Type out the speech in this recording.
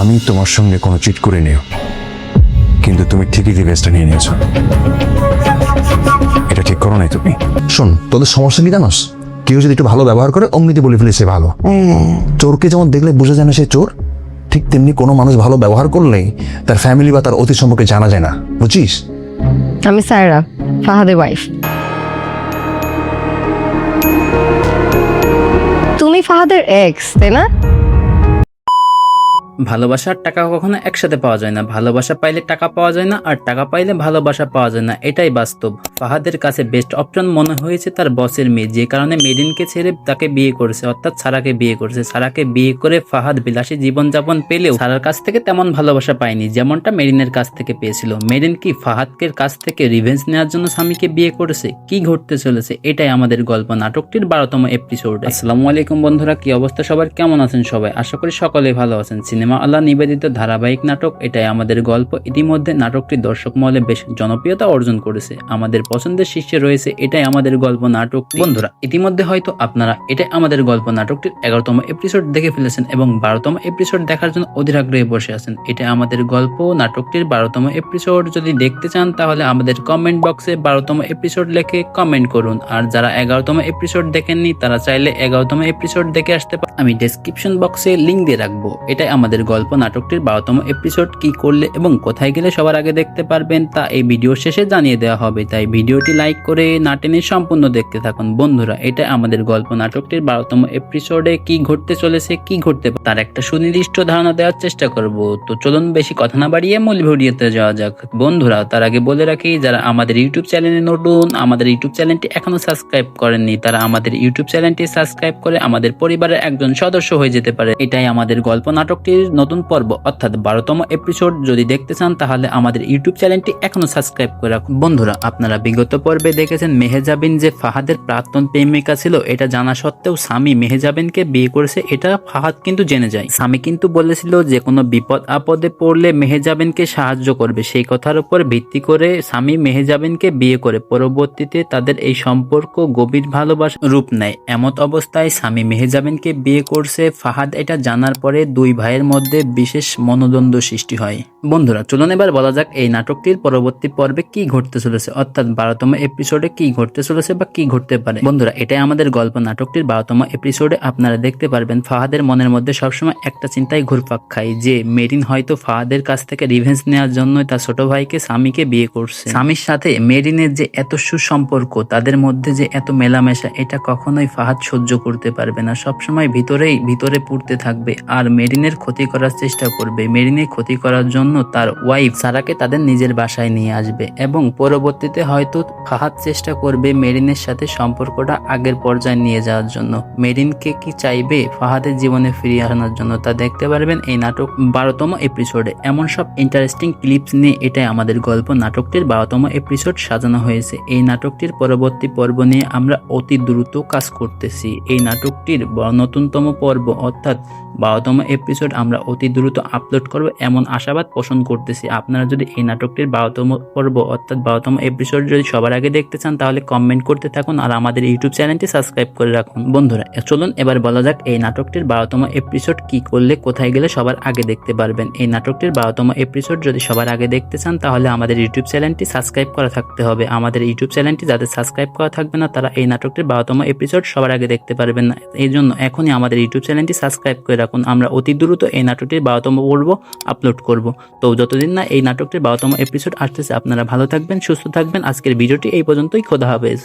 আমি তোমার সঙ্গে কোনো চিট করে নিও, কিন্তু তুমি ঠিকই রিভেঞ্জটা নিয়ে নিয়েছো। এটা ঠিক করো নাই তুমি। শোন, তোদের সমস্যা কি জানোস? কেউ যদি একটু ভালো ব্যবহার করে অমনিতে বলে ফেলে সে ভালো। চোরকে যেমন দেখলে বোঝা যায় না সে চোর, ঠিক তেমনি কোনো মানুষ ভালো ব্যবহার করলেই তার ফ্যামিলি বা তার অতীত সম্পর্কে জানা যায় না, বুঝছিস? আমি সায়রা, ফাহাদের ওয়াইফ। তুমি ফাহাদের এক্স, তাই না? ভালোবাসা আর টাকা কখনো একসাথে পাওয়া যায় না। ভালোবাসা পাইলে টাকা পাওয়া যায় না, আর টাকা পাইলে ভালোবাসা পাওয়া যায় না। এটাই বাস্তব। ফাহাদের কাছে বেস্ট অপশন মনে হয়েছে তার বসের মেয়ে, যে কারণে মেরিনকে ছেড়ে তাকে বিয়ে করেছে, অর্থাৎ সারাকে বিয়ে করেছে। সারাকে বিয়ে করে ফাহাদ বিলাসী জীবনযাপন পেলেও সারার কাছ থেকে তেমন ভালোবাসা পায়নি, যেমনটা মেরিনের কাছ থেকে পেয়েছিল। মেরিন কি ফাহাদকের কাছ থেকে রিভেঞ্জ নেওয়ার জন্য স্বামীকে বিয়ে করেছে? কি ঘটতে চলেছে, এটাই আমাদের গল্প নাটকটির 12তম এপিসোড। আসসালামু আলাইকুম বন্ধুরা, কি অবস্থা সবার, কেমন আছেন সবাই? আশা করি সকলেই ভালো আছেন। সিনেমা আল্লাহ নিবেদিত ধারাবাহিক নাটক এটাই আমাদের গল্প। ইতিমধ্যে নাটকটি দর্শক মহলে বেশ জনপ্রিয়তা অর্জন করেছে। আমাদের পছন্দের শীর্ষে রয়েছে এটাই আমাদের গল্প নাটক। বন্ধুরা, ইতিমধ্যে হয়তো আপনারা এটাই আমাদের গল্প নাটকটির 11তম এপিসোড দেখে ফেলেছেন এবং 12তম এপিসোড দেখার জন্য অধীর আগ্রহে বসে আছেন। এটা আমাদের গল্প নাটকটির 12তম এপিসোড যদি দেখতে চান তাহলে আমাদের কমেন্ট বক্সে 12তম এপিসোড লিখে কমেন্ট করুন। আর যারা 11তম এপিসোড দেখেননি তারা চাইলে 11তম এপিসোড দেখে আসতে পারেন। আমি ডেসক্রিপশন বক্সে লিংক দিয়ে রাখবো। এটাই আমাদের গল্প নাটকটির 12তম এপিসোড। কি করলে এবং কোথায় গেলে সবার আগে দেখতে পারবেন তা এই ভিডিও শেষে জানিয়ে দেওয়া হবে, তাই ভিডিওটি লাইক করে না টেনে সম্পূর্ণ দেখতে থাকুন। বন্ধুরা, এটা আমাদের গল্প নাটকটির 12তম এপিসোডে কি ঘটতে চলেছে, কি ঘটতে তার একটা সুনির্দিষ্ট ধারণা দেওয়ার চেষ্টা করব। তো চলুন বেশি কথা না বাড়িয়ে মূল ভিডিওতে যাওয়া যাক। বন্ধুরা, তার আগে বলে রাখি, যারা আমাদের ইউটিউব চ্যানেলে নতুন, আমাদের ইউটিউব চ্যানেলটি এখনো সাবস্ক্রাইব করেননি, তারা আমাদের ইউটিউব চ্যানেলটি সাবস্ক্রাইব করে আমাদের পরিবারের একজন সদস্য হয়ে যেতে পারে। এটাই আমাদের গল্প নাটকটির নতুন পর্ব, অর্থাৎ 12তম এপিসোড যদি দেখতে চান তাহলে আমাদের ইউটিউব চ্যানেলটি এখনো সাবস্ক্রাইব করে রাখুন। বন্ধুরা, আপনারা বিগত পর্বে দেখেছেন মেহেজাবিন যে ফাহাদের প্রাক্তন প্রেমিকা ছিল, এটা জানা সত্ত্বেও স্বামী মেহেজাবিনকে বিয়ে করেছে, এটা ফাহাদ কিন্তু জেনে যায়। স্বামী কিন্তু বলেছিল যে কোনো বিপদ আপদে পড়লে মেহেজাবিনকে সাহায্য করবে। সেই কথার উপর ভিত্তি করে স্বামী মেহেজাবিনকে বিয়ে করে পরবর্তীতে তাদের এই সম্পর্ক গভীর ভালোবাসা রূপ নেয়। এমত অবস্থায় স্বামী মেহেজাবিনকে বিয়ে করছে ফাহাদ এটা জানার পরে দুই ভাইয়ের মধ্যে বিশেষ মনোদ্বন্দ্ব সৃষ্টি হয়। বন্ধুরা, চলুন এবার বলা যাক এই নাটকটির পরবর্তী পর্বে কি ঘটতে চলেছে, অর্থাৎ 12তম এপিসোডে কি ঘটতে চলেছে বা কি ঘটতে পারে। বন্ধুরা, এটাই আমাদের গল্প নাটকটির 12তম এপিসোডে আপনারা দেখতে পারবেন ফাহাদের মনের মধ্যে সবসময় একটা চিন্তাই ঘুরপাক খায় যে মেরিন হয়তো ফাহাদের কাছ থেকে রিভেঞ্জ নেওয়ার জন্য তার ছোট ভাইকে স্বামীকে বিয়ে করছে। স্বামীর সাথে মেরিনের যে এত সুসম্পর্ক, তাদের মধ্যে যে এত মেলামেশা, এটা কখনোই ফাহাদ সহ্য করতে পারবে না। সবসময় ভিতরে পুড়তে থাকবে আর মেরিনের ক্ষতি করার চেষ্টা করবে। মেরিনের ক্ষতি করার জন্য তার ওয়াইফ সারাকে তাদের নিজের বাসায় নিয়ে আসবে এবং পরবর্তীতে হয়তো ফাহাদ চেষ্টা করবে মেরিনের সাথে সম্পর্কটা আগের পর্যায়ে নিয়ে যাওয়ার জন্য। মেরিনকে কি চাইবে ফাহাদের জীবনে ফিরিয়ে আনার জন্য তা দেখতে পারবেন এই নাটক 12তম এপিসোডে। এমন সব ইন্টারেস্টিং ক্লিপস নিয়ে এটাই আমাদের গল্প নাটকটির 12তম এপিসোড সাজানো হয়েছে। এই নাটকটির পরবর্তী পর্ব নিয়ে আমরা অতি দ্রুত কাজ করতেছি। এই নাটকটির নতুনতম পর্ব অর্থাৎ 12তম এপিসোড আমরা অতি দ্রুত আপলোড করব এমন আশাবাদ পোষণ করতেছি। আপনারা যদি এই নাটকটির 12তম পর্ব অর্থাৎ 12তম এপিসোড যদি সবার আগে দেখতে চান তাহলে কমেন্ট করতে থাকুন আর আমাদের ইউটিউব চ্যানেলটি সাবস্ক্রাইব করে রাখুন। বন্ধুরা, চলুন এবার বলা যাক এই নাটকটির 12তম এপিসোড কি করলে কোথায় গেলে সবার আগে দেখতে পারবেন। এই নাটকটির 12তম এপিসোড যদি সবার আগে দেখতে চান তাহলে আমাদের ইউটিউব চ্যানেলটি সাবস্ক্রাইব করা থাকতে হবে। আমাদের ইউটিউব চ্যানেলটি যাদের সাবস্ক্রাইব করা থাকবে না তারা এই নাটকটির 12তম এপিসোড সবার আগে দেখতে পারবেন না। এই জন্য এখনই আমাদের ইউটিউব চ্যানেলটি সাবস্ক্রাইব করে রাখুন। আমরা অতি দ্রুত এই নাটকটির 12তম পর্ব আপলোড করব। তো যতদিন না এই নাটকটির 12তম এপিসোড আসতেছে আপনারা ভালো থাকবেন, সুস্থ থাকবেন। আজকের ভিডিওটি এই পর্যন্তই। খোদা হাফেজ।